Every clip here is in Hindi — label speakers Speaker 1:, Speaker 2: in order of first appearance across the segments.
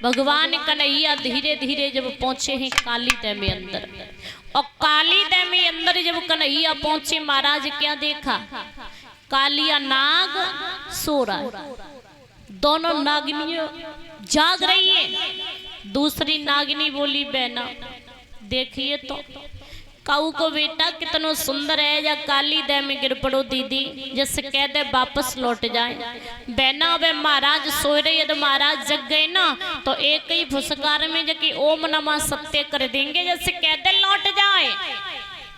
Speaker 1: भगवान कन्हैया धीरे धीरे जब पहुंचे हैं काली दह में अंदर, और काली दह में अंदर जब कन्हैया पहुंचे, महाराज क्या देखा? कालिया नाग सो रहा, दोनों नागिनियां जाग रही है। दूसरी नागिनी बोली, बहना देखिए तो काऊ को बेटा कितना सुंदर है, या काली दह में गिर पड़ो दीदी, जैसे कह दे वापस लौट जाए। बहना वे महाराज सो रहे है, तो महाराज जग गए ना तो एक ही फुसकार में जबकि ओम नमः सत्य कर देंगे, जैसे कह दे लौट जाए।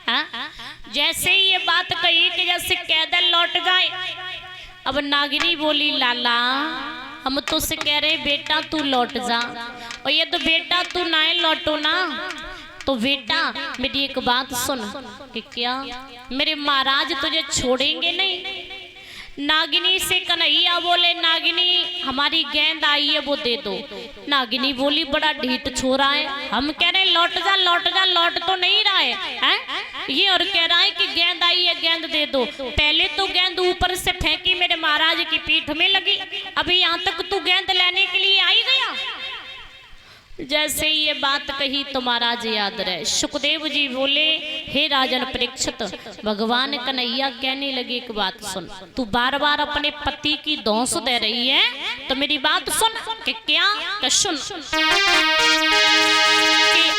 Speaker 1: हा? जैसे ही ये बात कही कि जैसे कह दे लौट जाए। अब नागिनी बोली, लाला हम तो से कह रहे बेटा तू लौट जा, और ये तो बेटा तू ना लौटो ना, तो बेटा मेरी एक बात सुन कि क्या मेरे महाराज तुझे छोड़ेंगे नहीं? नागिनी से कन्हैया बोले, नागिनी हमारी गेंद आई है वो दे दो। नागिनी बोली, बड़ा ढीठ छोरा है, हम कह रहे लौट जा लौट जा, लौट तो नहीं रहा है? ये और कह रहा है कि गेंद आई है गेंद दे दो। पहले तो गेंद ऊपर से फेंकी मेरे महाराज की पीठ में लगी, अभी यहाँ तक तू गेंद लेने के लिए आई गया। जैसे ये बात कही तो महाराज याद रहे। सुखदेव जी बोले, हे राजन परीक्षित, भगवान कन्हैया कहने लगे एक बात सुन, तू बार बार अपने पति की दोष दे रही है, तो मेरी बात सुन कि क्या कि सुन कि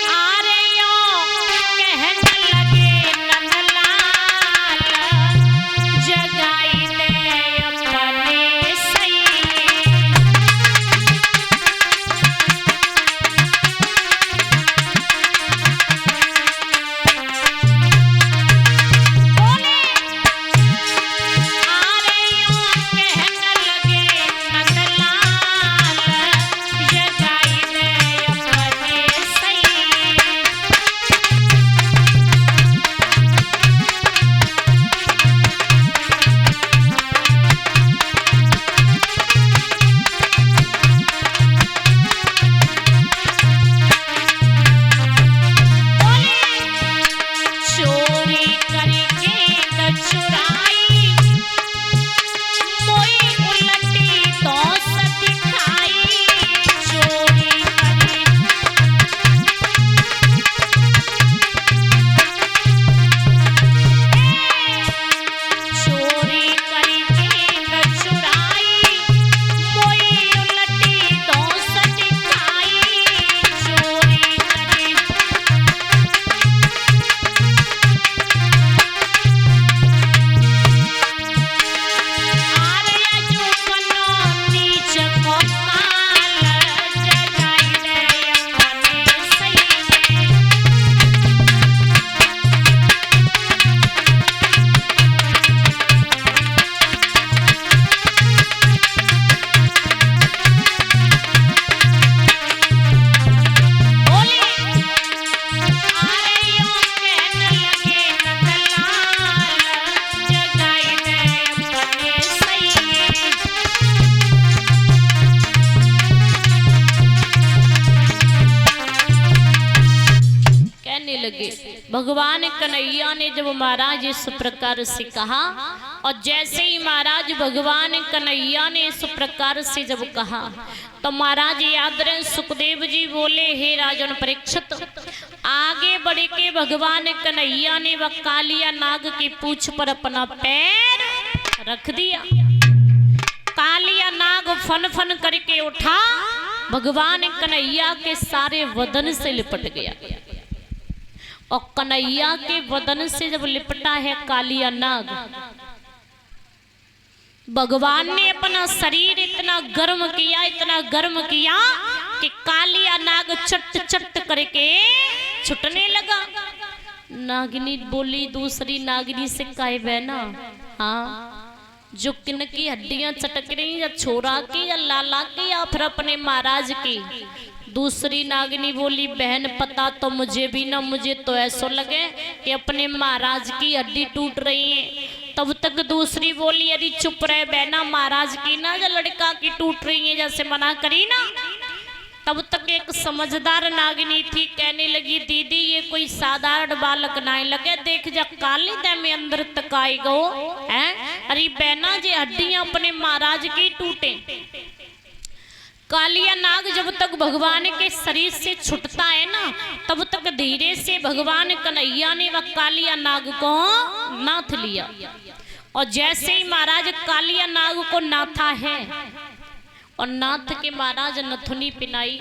Speaker 1: आ रही हो कहने लगे नंदलाल, जगाई दे अपने सही। भगवान कन्हैया ने जब महाराज इस प्रकार से कहा, और जैसे ही महाराज भगवान कन्हैया ने इस प्रकार से जब कहा, तो महाराज याद रहे सुखदेव जी बोले, हे राजन परीक्षित, आगे बढ़ के भगवान कन्हैया ने वह कालिया नाग की पूंछ पर अपना पैर रख दिया। कालिया नाग फन फन करके उठा, भगवान कन्हैया के सारे वदन से लिपट गया, और कन्हैया के वदन से जब लिपटा है कालिया नाग, भगवान ने अपना शरीर इतना गर्म किया, इतना गर्म किया कि कालिया नाग चट चट करके छुटने लगा। नागिनी बोली दूसरी नागिनी से, काहे बहना, हाँ जो किन की हड्डियां चटक रही, या छोरा की या लाला की या फिर अपने महाराज की? दूसरी नागिनी बोली, बहन पता तो मुझे भी ना, मुझे तो ऐसा लगे कि अपने महाराज की हड्डी टूट रही है। तब तक दूसरी बोली, अरे चुप रहे बहना, महाराज की ना या लड़का की टूट रही है, जैसे मना करी ना। तब तक एक समझदार नागिनी थी, कहने लगी, दीदी ये कोई साधारण बालक ना लगे, देख जा काली दह में अंदर तक आई गो है। अरे बहना जी हड्डियां अपने महाराज की टूटे। कालिया नाग जब तक भगवान के शरीर से छूटता है ना, तब तक धीरे से भगवान कन्हैया ने वह कालिया नाग को नाथ लिया। और जैसे ही महाराज कालिया नाग को नाथा है और नाथ के महाराज नथुनी पिनाई,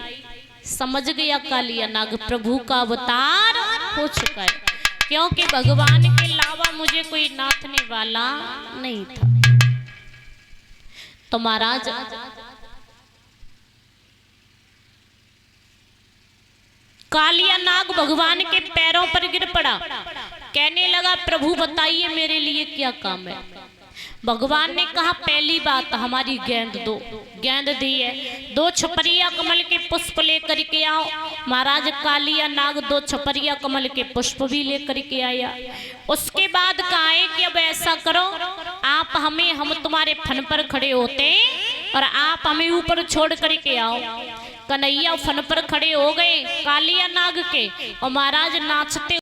Speaker 1: समझ गया कालिया नाग प्रभु का अवतार हो चुका है, क्योंकि भगवान के अलावा मुझे कोई नाथने वाला नहीं था। तो महाराज कालिया नाग भगवान के पैरों पर गिर पड़ा, कहने लगा प्रभु बताइए मेरे लिए क्या काम है। भगवान ने कहा पहली बात हमारी गेंद दो। गेंद दी है, 2 छपरिया कमल के पुष्प लेकर के आओ। महाराज कालिया नाग 2 छपरिया कमल के पुष्प भी लेकर के आया। उसके बाद कहा है कि अब ऐसा करो, आप हमें, हम तुम्हारे फन पर खड़े होते और आप हमें ऊपर छोड़ करके आओ। कन्हैया फन पर खड़े हो गए कालिया नाग के और महाराज नाचते